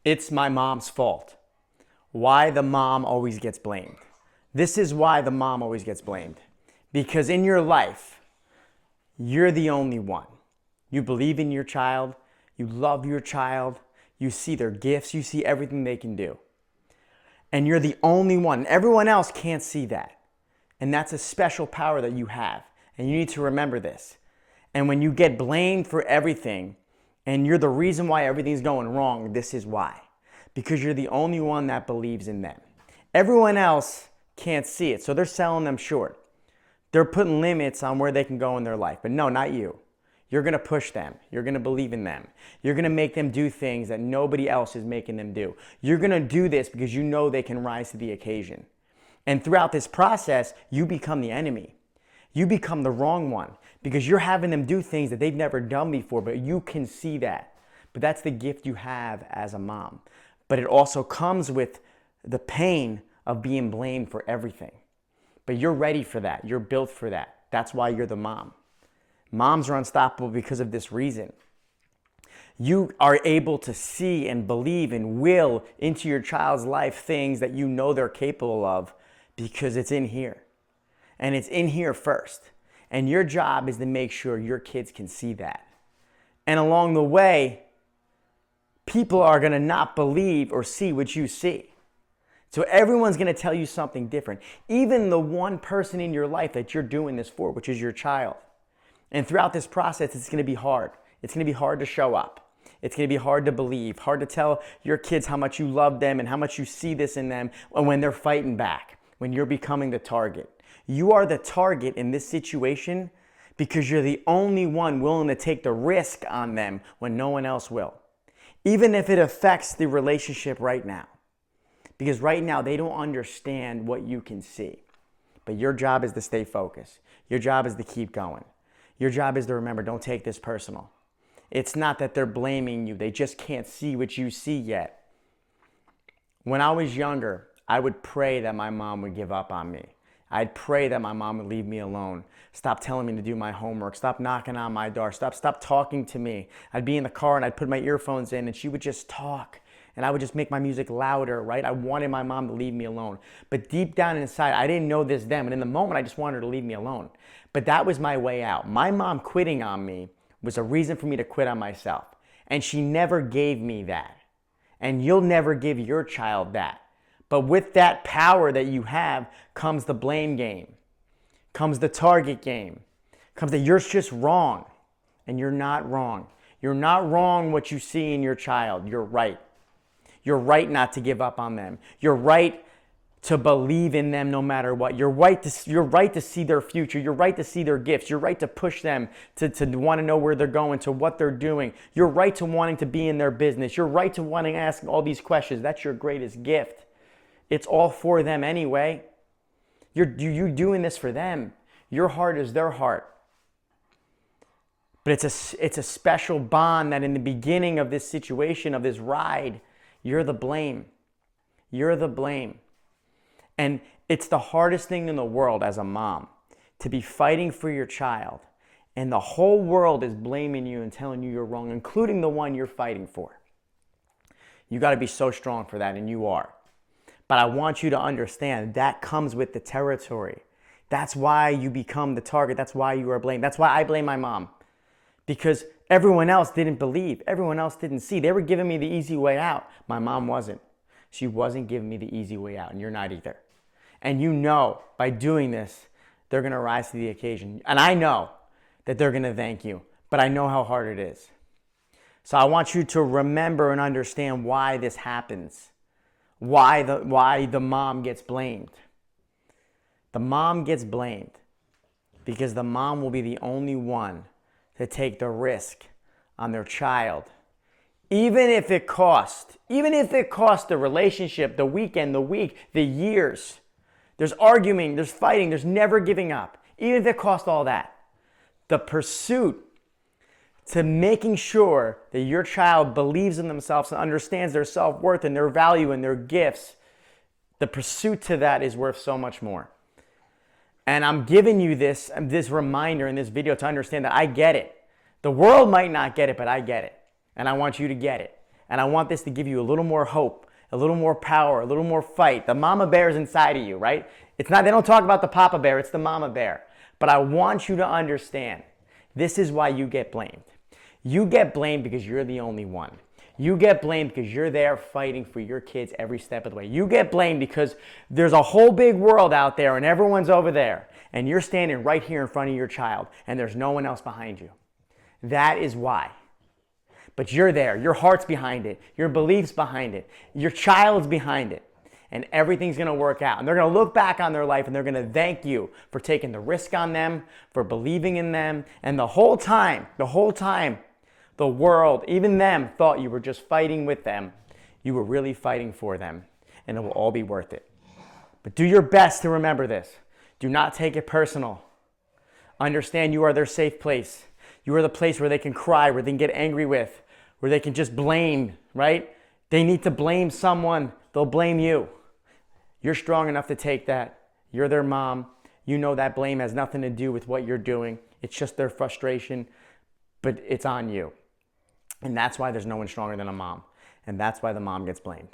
It's my mom's fault. Why the mom always gets blamed. This is why the mom always gets blamed. Because in your life, you're the only one. You believe in your child, you love your child, you see their gifts, you see everything they can do. And you're the only one. Everyone else can't see that. And that's a special power that you have. And you need to remember this. And when you get blamed for everything, and you're the reason why everything's going wrong, this is why. Because you're the only one that believes in them. Everyone else can't see it, so they're selling them short. They're putting limits on where they can go in their life. But no, not you. You're going to push them. You're going to believe in them. You're going to make them do things that nobody else is making them do. You're going to do this because you know they can rise to the occasion. And throughout this process, you become the enemy. You become the wrong one because you're having them do things that they've never done before, but you can see that. But that's the gift you have as a mom. But it also comes with the pain of being blamed for everything. But you're ready for that. You're built for that. That's why you're the mom. Moms are unstoppable because of this reason. You are able to see and believe and will into your child's life things that you know they're capable of because it's in here. And it's in here first. And your job is to make sure your kids can see that. And along the way, people are going to not believe or see what you see. So everyone's going to tell you something different. Even the one person in your life that you're doing this for, which is your child. And throughout this process, it's going to be hard. It's going to be hard to show up. It's going to be hard to believe, hard to tell your kids how much you love them and how much you see this in them when they're fighting back, when you're becoming the target. You are the target in this situation because you're the only one willing to take the risk on them when no one else will. Even if it affects the relationship right now. Because right now they don't understand what you can see. But your job is to stay focused. Your job is to keep going. Your job is to remember, don't take this personal. It's not that they're blaming you. They just can't see what you see yet. When I was younger, I would pray that my mom would give up on me. I'd pray that my mom would leave me alone. Stop telling me to do my homework. Stop knocking on my door. Stop talking to me. I'd be in the car and I'd put my earphones in and she would just talk. And I would just make my music louder, right? I wanted my mom to leave me alone. But deep down inside, I didn't know this then. But in the moment, I just wanted her to leave me alone. But that was my way out. My mom quitting on me was a reason for me to quit on myself. And she never gave me that. And you'll never give your child that. But with that power that you have comes the blame game, comes the target game, comes that you're just wrong. And you're not wrong. You're not wrong what you see in your child. You're right. You're right not to give up on them. You're right to believe in them no matter what. You're right to see their future. You're right to see their gifts. You're right to push them to want to know where they're going, to what they're doing. You're right to wanting to be in their business. You're right to wanting to ask all these questions. That's your greatest gift. It's all for them anyway. You're doing this for them. Your heart is their heart. But it's a special bond that in the beginning of this situation, of this ride, you're the blame. You're the blame. And it's the hardest thing in the world as a mom to be fighting for your child and the whole world is blaming you and telling you you're wrong, including the one you're fighting for. You got to be so strong for that, and you are. But I want you to understand that comes with the territory. That's why you become the target. That's why you are blamed. That's why I blame my mom. Because everyone else didn't believe. Everyone else didn't see. They were giving me the easy way out. My mom wasn't. She wasn't giving me the easy way out, and you're not either. And you know, by doing this, they're going to rise to the occasion. And I know that they're going to thank you, but I know how hard it is. So I want you to remember and understand why this happens. Why the mom gets blamed. The mom gets blamed because the mom will be the only one to take the risk on their child. Even if it costs the relationship, the weekend, the week, the years. There's arguing, there's fighting, there's never giving up. Even if it costs all that. The pursuit to making sure that your child believes in themselves and understands their self-worth and their value and their gifts, the pursuit to that is worth so much more. And I'm giving you this reminder in this video to understand that I get it. The world might not get it, but I get it. And I want you to get it. And I want this to give you a little more hope, a little more power, a little more fight. The mama bear is inside of you, right? It's not, they don't talk about the papa bear, it's the mama bear. But I want you to understand, this is why you get blamed. You get blamed because you're the only one. You get blamed because you're there fighting for your kids every step of the way. You get blamed because there's a whole big world out there and everyone's over there. And you're standing right here in front of your child and there's no one else behind you. That is why. But you're there. Your heart's behind it. Your beliefs behind it. Your child's behind it. And everything's going to work out. And they're going to look back on their life and they're going to thank you for taking the risk on them, for believing in them. And the whole time, the world, even them, thought you were just fighting with them. You were really fighting for them. And it will all be worth it. But do your best to remember this. Do not take it personal. Understand you are their safe place. You are the place where they can cry, where they can get angry with, where they can just blame, right? They need to blame someone. They'll blame you. You're strong enough to take that. You're their mom. You know that blame has nothing to do with what you're doing. It's just their frustration, but it's on you. And that's why there's no one stronger than a mom. And that's why the mom gets blamed.